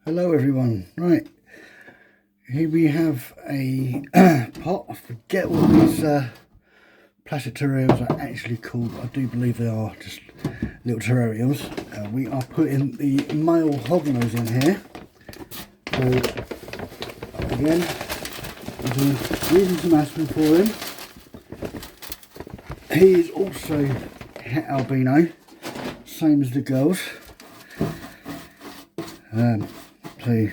Hello everyone. Right, here we have a pot. I forget what these plastic terrariums are actually called. I do believe they are just little terrariums. We are putting the male hognose in here. So again, I'm using some aspirin for him. He is also het albino, same as the girls. So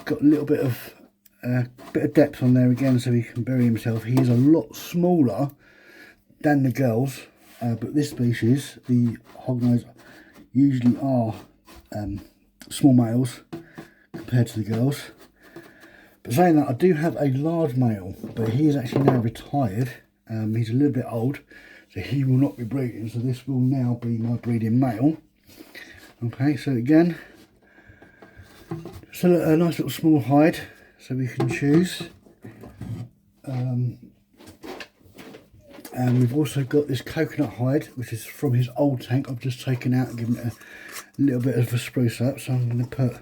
got a little bit of depth on there again, so he can bury himself. He is a lot smaller than the girls, but this species, the hognose, usually are small males compared to the girls. But saying that, I do have a large male, but he is actually now retired. He's a little bit old, so he will not be breeding. So this will now be my breeding male. Okay, so again, so a nice little small hide, so we can choose. And we've also got this coconut hide, which is from his old tank. I've just taken out and given it a little bit of a spruce up. So I'm going to put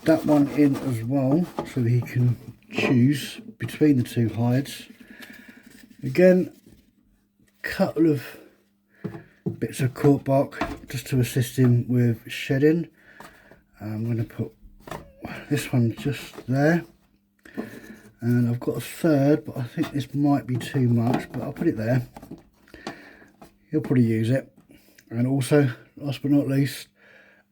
that one in as well, so he can choose between the two hides. Again, a couple of bits of cork bark just to assist him with shedding. I'm going to put this one just there, and I've got a third, but I think this might be too much, but I'll put it there. He'll probably use it. And also, last but not least,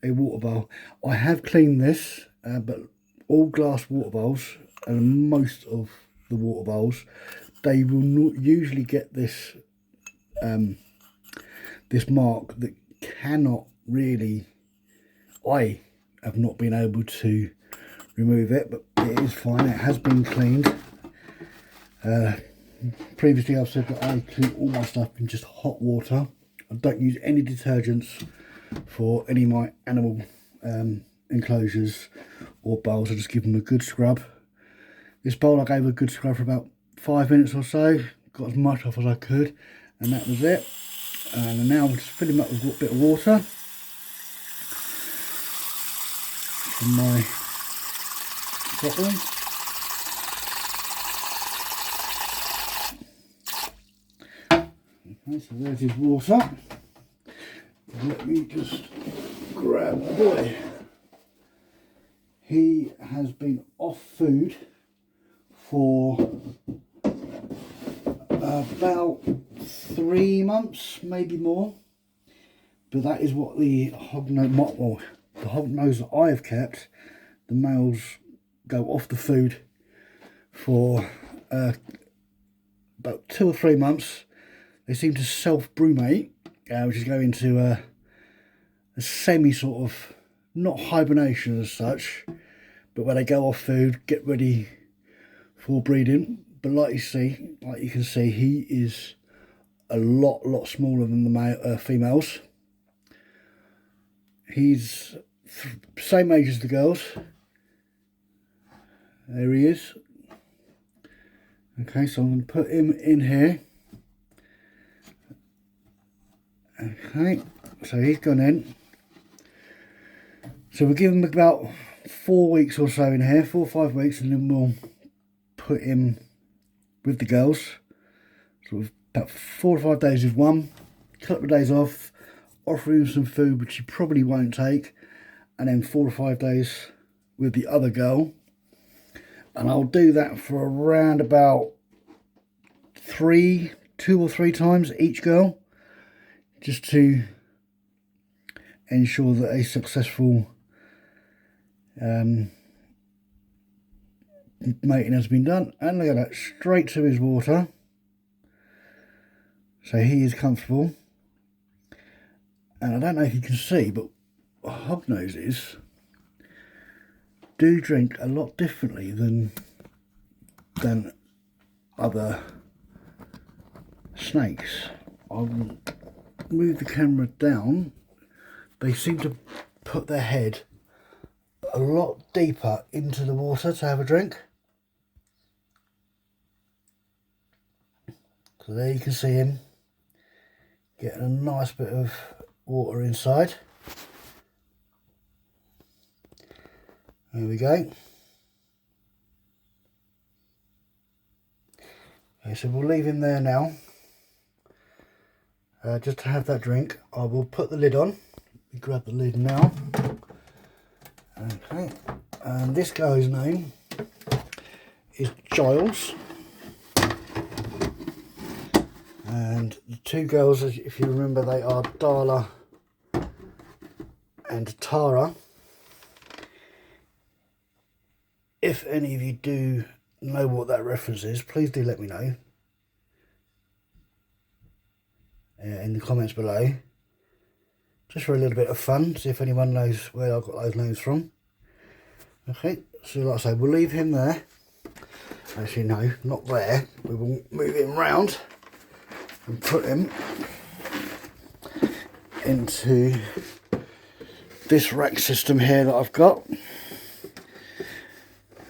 a water bowl. I have cleaned this, but all glass water bowls, and most of the water bowls, they will not usually get this this mark that cannot really, I have not been able to remove it, but it is fine. It has been cleaned. Previously I've said that I clean all my stuff in just hot water. I don't use any detergents for any of my animal enclosures or bowls. I just give them a good scrub. This bowl I gave a good scrub for about 5 minutes or so, got as much off as I could, and that was it. And now I'm just filling him up with a bit of water from my bottle. Okay, so there's his water. Let me just grab the boy. He has been off food for about 3 months, maybe more. But that is what the hognose, the hognose that I have kept, the males go off the food for about 2 or 3 months. They seem to self-brumate, which is going into a semi sort of, not hibernation as such, but where they go off food, get ready for breeding. But like you can see, he is a lot smaller than the females. He's same age as the girls. There he is. Okay, so I'm going to put him in here. Okay, so he's gone in. So we'll give him about 4 weeks or so in here, 4 or 5 weeks, and then we'll put him with the girls. So about 4 or 5 days with one, a couple of days off, offer him some food which he probably won't take, and then 4 or 5 days with the other girl. And I'll do that for around about 2 or 3 times each girl, just to ensure that a successful mating has been done. And look at that, straight to his water. So he is comfortable. And I don't know if you can see, but hognoses do drink a lot differently than other snakes. I'll move the camera down. They seem to put their head a lot deeper into the water to have a drink. So there you can see him getting a nice bit of water inside. There we go. Okay, so we'll leave him there now. Just to have that drink. I will put the lid on. We grab the lid now. Okay, and this guy's name is Giles. And the two girls, if you remember, they are Darla and Tara. If any of you do know what that reference is, please do let me know in the comments below, just for a little bit of fun, see if anyone knows where I got those names from. Okay, so like I say, we'll leave him there. Actually no, not there, we will move him round and put him into this rack system here that I've got.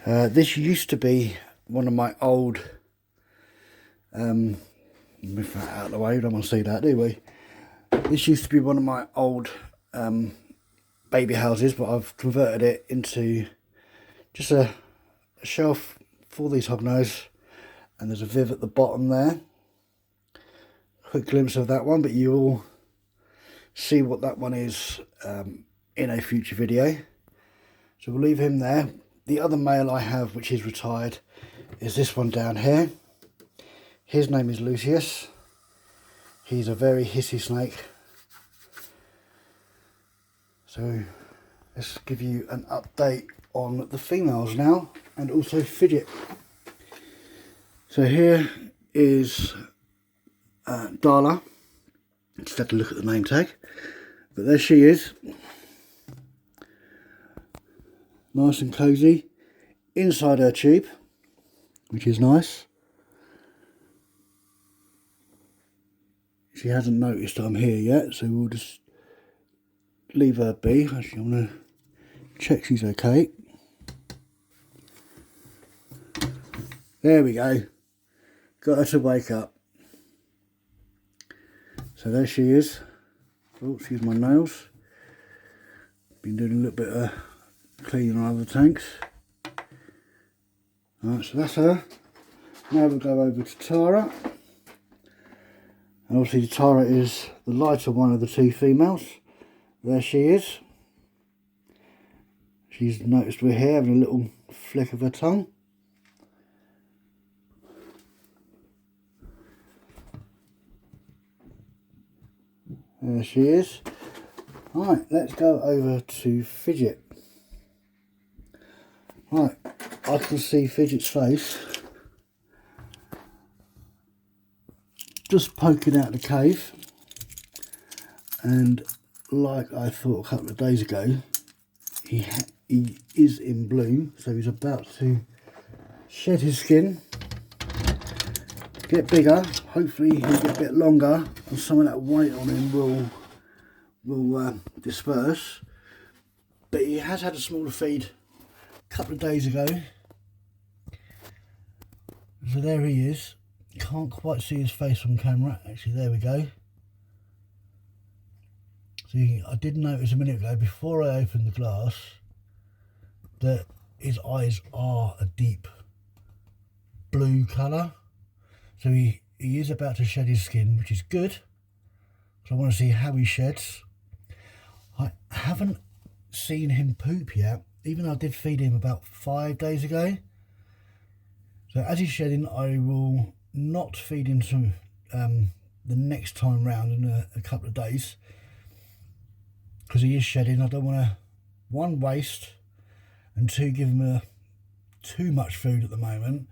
This used to be one of my old, move that out of the way, we don't want to see that, do we? This used to be one of my old baby houses, but I've converted it into just a shelf for these hognose, and there's a viv at the bottom there. Quick glimpse of that one, but you will see what that one is in a future video. So we'll leave him there. The other male I have, which is retired, is this one down here. His name is Lucius. He's a very hissy snake. So let's give you an update on the females now, and also Fidget. So here is Darla. Just had to look at the name tag, but there she is. Nice and cosy inside her tube, which is nice. She hasn't noticed I'm here yet, so we'll just leave her be. Actually, I'm going to check she's okay. There we go. Got her to wake up. So there she is. Oh, excuse my nails. Been doing a little bit of cleaning on other tanks. Alright, so that's her. Now we'll go over to Tara. And obviously Tara is the lighter one of the two females. There she is. She's noticed we're here, having a little flick of her tongue. There she is. Right, let's go over to Fidget. Right, I can see Fidget's face just poking out the cave, and like I thought a couple of days ago, he is in bloom, so he's about to shed his skin, get bigger. Hopefully he'll get a bit longer, and some of that weight on him will disperse. But he has had a smaller feed a couple of days ago, so there he is. Can't quite see his face on camera. Actually, there we go. See, I did notice a minute ago, before I opened the glass, that his eyes are a deep blue colour. So he is about to shed his skin, which is good. So I want to see how he sheds. I haven't seen him poop yet, even though I did feed him about 5 days ago. So as he's shedding, I will not feed him to the next time round in a couple of days, because he is shedding. I don't want to, one, waste, and two, give him too much food at the moment.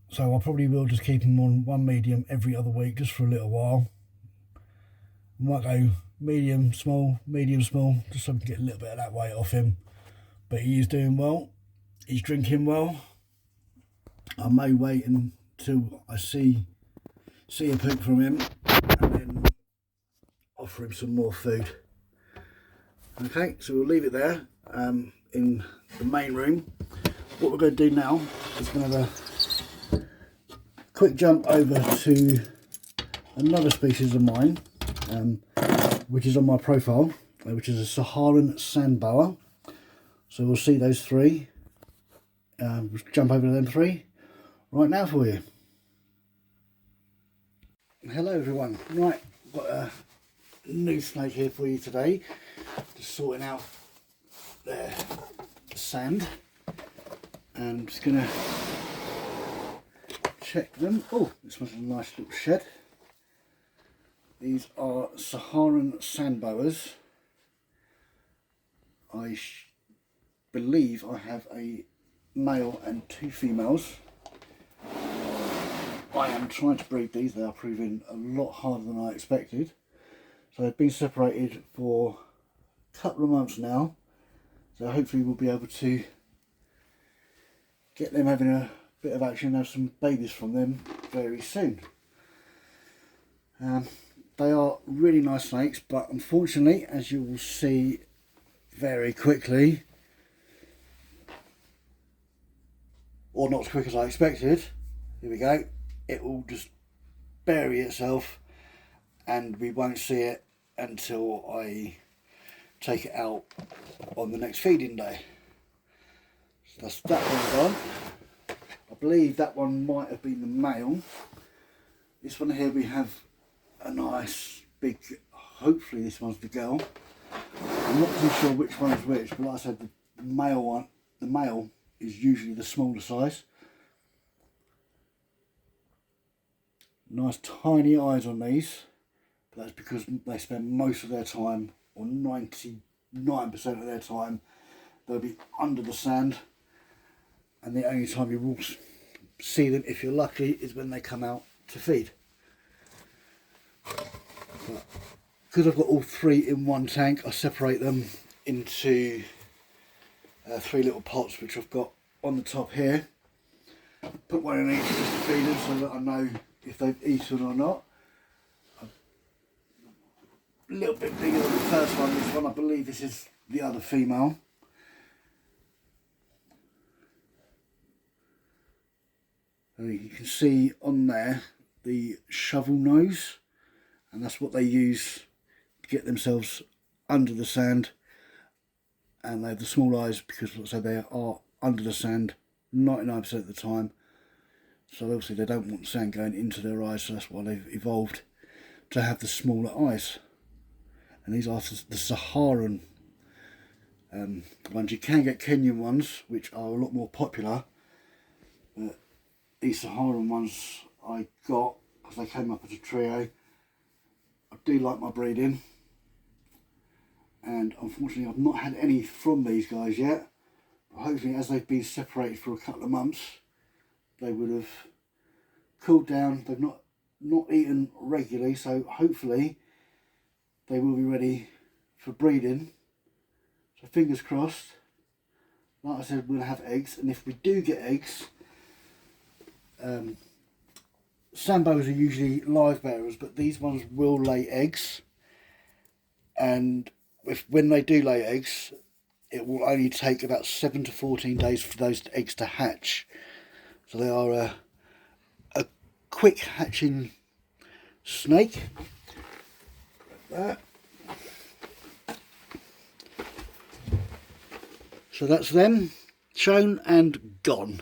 So I probably will just keep him on one medium every other week, just for a little while. Might go medium, small, just so we can get a little bit of that weight off him. But he is doing well. He's drinking well. I may wait until I see a poop from him, and then offer him some more food. Okay, so we'll leave it there in the main room. What we're going to do now is going to have a quick jump over to another species of mine, which is on my profile. which is a Saharan sandboa. So we'll see those three. We'll jump over to them three right now for you. Hello everyone. Right, got a new snake here for you today. Just sorting out their sand. And I'm just going to check them. Oh, this one's a nice little shed. These are Saharan sandboas. I believe I have a male and 2 females. I am trying to breed these. They are proving a lot harder than I expected. So they've been separated for a couple of months now. So hopefully we'll be able to get them having a bit of action and have some babies from them very soon. They are really nice snakes, but unfortunately, as you will see very quickly, or not as quick as I expected, here we go, it will just bury itself and we won't see it until I take it out on the next feeding day. So that's that one gone. I believe that one might have been the male. This one here we have a nice big, hopefully this one's the girl. I'm not too sure which one's which, but like I said, the male is usually the smaller size. Nice tiny eyes on these, but that's because they spend most of their time, or 99% of their time, they'll be under the sand, and the only time you will see them, if you're lucky, is when they come out to feed. But because I've got all 3 in one tank, I separate them into 3 little pots, which I've got on the top here. Put one in each just to feed them so that I know if they've eaten or not. A little bit bigger than the first one. This one, I believe this is the other female. So you can see on there the shovel nose, and that's what they use to get themselves under the sand. And they have the small eyes because, like I said, they are under the sand 99% of the time. So obviously they don't want sand going into their eyes, so that's why they've evolved to have the smaller eyes. And these are the Saharan ones. You can get Kenyan ones, which are a lot more popular. But these Saharan ones I got because they came up as a trio. I do like my breeding, and unfortunately I've not had any from these guys yet, but hopefully as they've been separated for a couple of months they would have cooled down. They've not eaten regularly, so hopefully they will be ready for breeding. So fingers crossed. Like I said, we'll have eggs, and if we do get eggs, sandboas are usually live bearers, but these ones will lay eggs, and when they do lay eggs, it will only take about 7 to 14 days for those eggs to hatch. So they are a quick hatching snake. Like that. So that's them shown and gone.